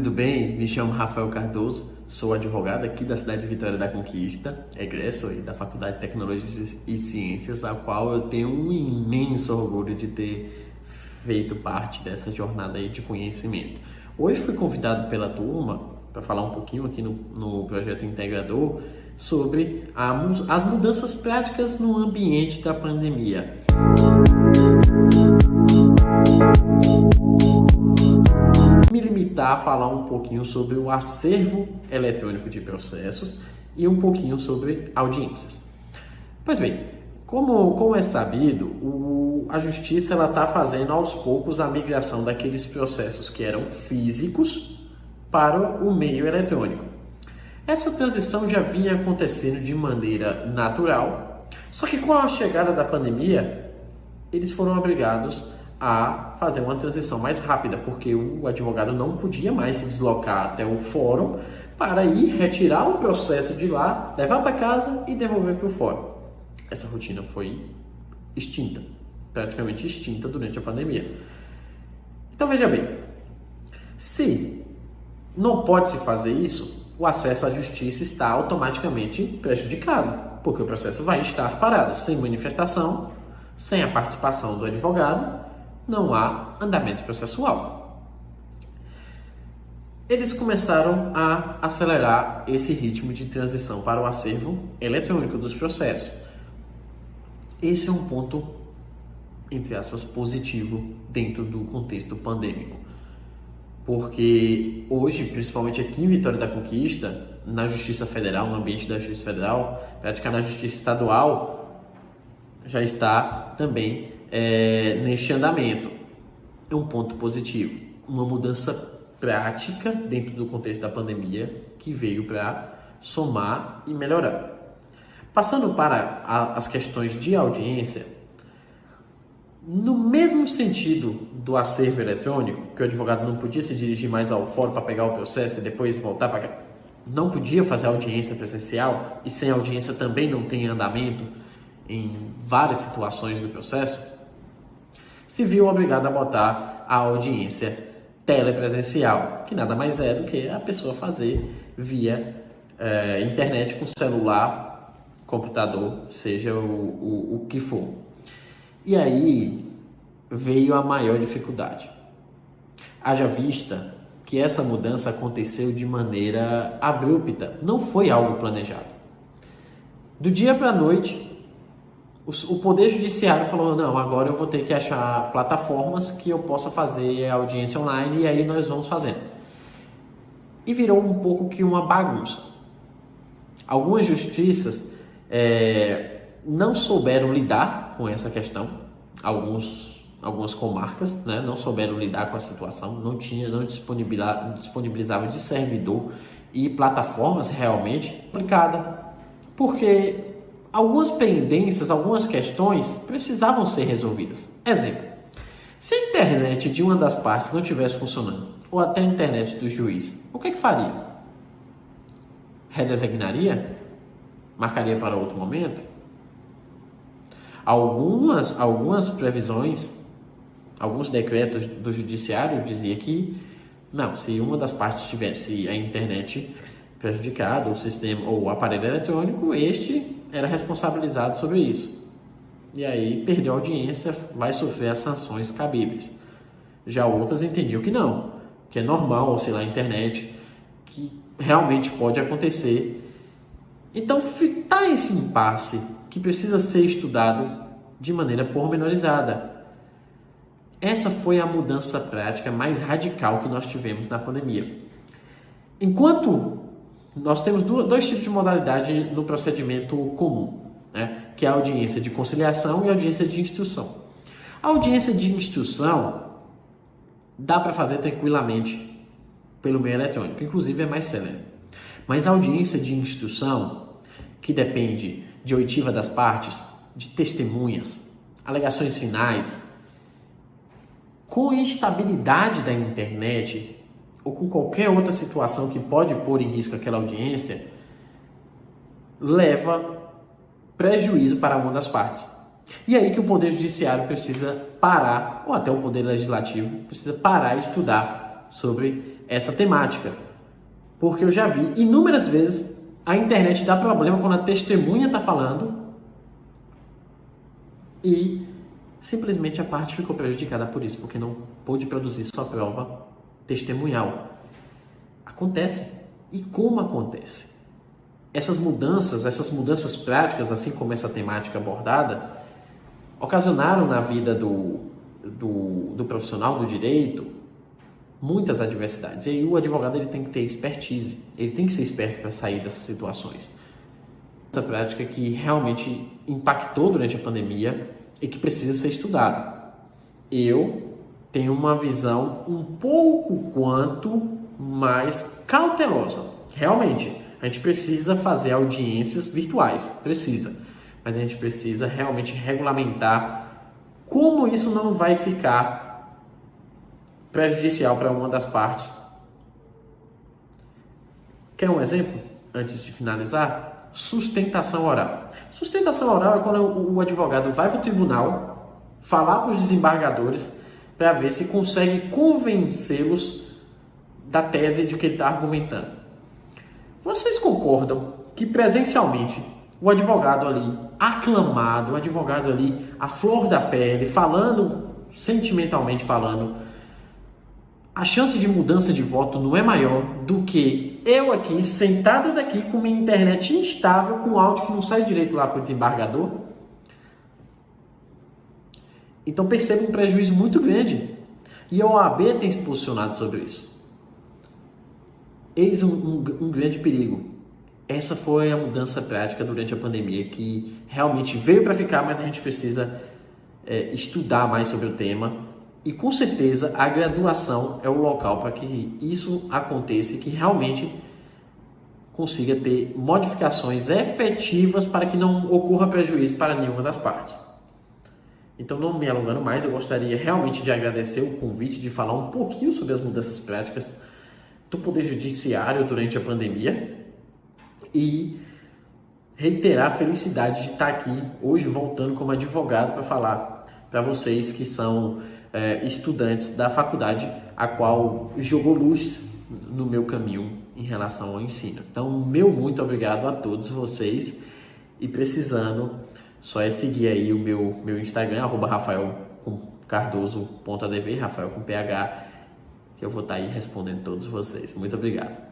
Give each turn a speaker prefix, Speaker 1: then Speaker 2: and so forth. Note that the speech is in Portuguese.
Speaker 1: tudo bem? Me chamo Rafael Cardoso, sou advogado aqui da cidade de Vitória da Conquista, egresso aí da Faculdade de Tecnologias e Ciências, a qual eu tenho um imenso orgulho de ter feito parte dessa jornada aí de conhecimento. Hoje fui convidado pela turma para falar um pouquinho aqui no projeto Integrador sobre as mudanças práticas no ambiente da pandemia. Me limitar a falar um pouquinho sobre o acervo eletrônico de processos e um pouquinho sobre audiências. Pois bem, como é sabido, a Justiça está fazendo aos poucos a migração daqueles processos que eram físicos para o meio eletrônico. Essa transição já vinha acontecendo de maneira natural, só que com a chegada da pandemia, eles foram obrigados a fazer uma transição mais rápida, porque o advogado não podia mais se deslocar até o fórum para ir retirar o processo de lá, levar para casa e devolver para o fórum. Essa rotina foi extinta, praticamente extinta durante a pandemia. Então veja bem, se não pode se fazer isso, o acesso à justiça está automaticamente prejudicado, porque o processo vai estar parado, sem manifestação, sem a participação do advogado, não há andamento processual. Eles começaram a acelerar esse ritmo de transição para o acervo eletrônico dos processos. Esse é um ponto, entre aspas, positivo dentro do contexto pandêmico. Porque hoje, principalmente aqui em Vitória da Conquista, na Justiça Federal, no ambiente da Justiça Federal, praticamente na Justiça Estadual, já está também neste andamento. É um ponto positivo, uma mudança prática dentro do contexto da pandemia que veio para somar e melhorar. Passando para as questões de audiência, no mesmo sentido do acervo eletrônico, que o advogado não podia se dirigir mais ao fórum para pegar o processo e depois voltar para cá, não podia fazer audiência presencial e sem audiência também não tem andamento em várias situações do processo, se viu obrigado a botar a audiência telepresencial, que nada mais é do que a pessoa fazer via internet com celular, computador, seja o que for. E aí veio a maior dificuldade. Haja vista que essa mudança aconteceu de maneira abrupta, não foi algo planejado. Do dia para a noite, o Poder Judiciário falou, não, agora eu vou ter que achar plataformas que eu possa fazer audiência online e aí nós vamos fazendo. E virou um pouco que uma bagunça. Algumas justiças não souberam lidar com essa questão, algumas comarcas, né, não souberam lidar com a situação, não disponibilizavam de servidor e plataformas realmente aplicadas, porque algumas pendências, algumas questões precisavam ser resolvidas. Exemplo, se a internet de uma das partes não estivesse funcionando, ou até a internet do juiz, o que faria? Redesignaria? Marcaria para outro momento? Algumas previsões, alguns decretos do judiciário dizia que não, se uma das partes tivesse a internet prejudicada, o sistema ou o aparelho eletrônico, este era responsabilizado sobre isso. E aí perdeu a audiência, vai sofrer as sanções cabíveis. Já outras entendiam que não, que é normal oscilar a internet, que realmente pode acontecer. Então está esse impasse que precisa ser estudado de maneira pormenorizada. Essa foi a mudança prática mais radical que nós tivemos na pandemia. Enquanto nós temos dois tipos de modalidade no procedimento comum, né? Que é a audiência de conciliação e a audiência de instrução. A audiência de instrução dá para fazer tranquilamente pelo meio eletrônico, inclusive é mais célere. Mas a audiência de instrução, que depende de oitiva das partes, de testemunhas, alegações finais, com instabilidade da internet ou com qualquer outra situação que pode pôr em risco aquela audiência, leva prejuízo para uma das partes. E aí que o Poder Judiciário precisa parar, ou até o Poder Legislativo precisa parar e estudar sobre essa temática, porque eu já vi inúmeras vezes a internet dá problema quando a testemunha está falando e simplesmente a parte ficou prejudicada por isso, porque não pôde produzir sua prova testemunhal. Acontece. E como acontece? Essas mudanças práticas, assim como essa temática abordada, ocasionaram na vida do profissional do direito muitas adversidades. E aí o advogado ele tem que ter expertise, ele tem que ser esperto para sair dessas situações. Essa prática que realmente impactou durante a pandemia e que precisa ser estudada. Eu tenho uma visão um pouco quanto mais cautelosa. Realmente, a gente precisa fazer audiências virtuais, precisa. Mas a gente precisa realmente regulamentar como isso não vai ficar prejudicial para uma das partes. Quer um exemplo? Antes de finalizar, sustentação oral. Sustentação oral é quando o advogado vai para o tribunal falar para os desembargadores para ver se consegue convencê-los da tese de que ele está argumentando. Vocês concordam que presencialmente o advogado ali aclamado, o advogado ali à flor da pele, falando, sentimentalmente falando, a chance de mudança de voto não é maior do que eu aqui, sentado daqui com minha internet instável, com áudio que não sai direito lá para o desembargador? Então perceba um prejuízo muito grande. E a OAB tem se posicionado sobre isso. Eis um grande perigo. Essa foi a mudança prática durante a pandemia, que realmente veio para ficar, mas a gente precisa estudar mais sobre o tema. E com certeza a graduação é o local para que isso aconteça e que realmente consiga ter modificações efetivas para que não ocorra prejuízo para nenhuma das partes. Então, não me alongando mais, eu gostaria realmente de agradecer o convite de falar um pouquinho sobre as mudanças práticas do Poder Judiciário durante a pandemia e reiterar a felicidade de estar aqui hoje voltando como advogado para falar para vocês que são estudantes da faculdade a qual jogou luz no meu caminho em relação ao ensino. Então, meu muito obrigado a todos vocês e precisando, só é seguir aí o meu Instagram, @rafaelcardoso.adv, Rafael com PH, que eu vou estar aí respondendo todos vocês. Muito obrigado.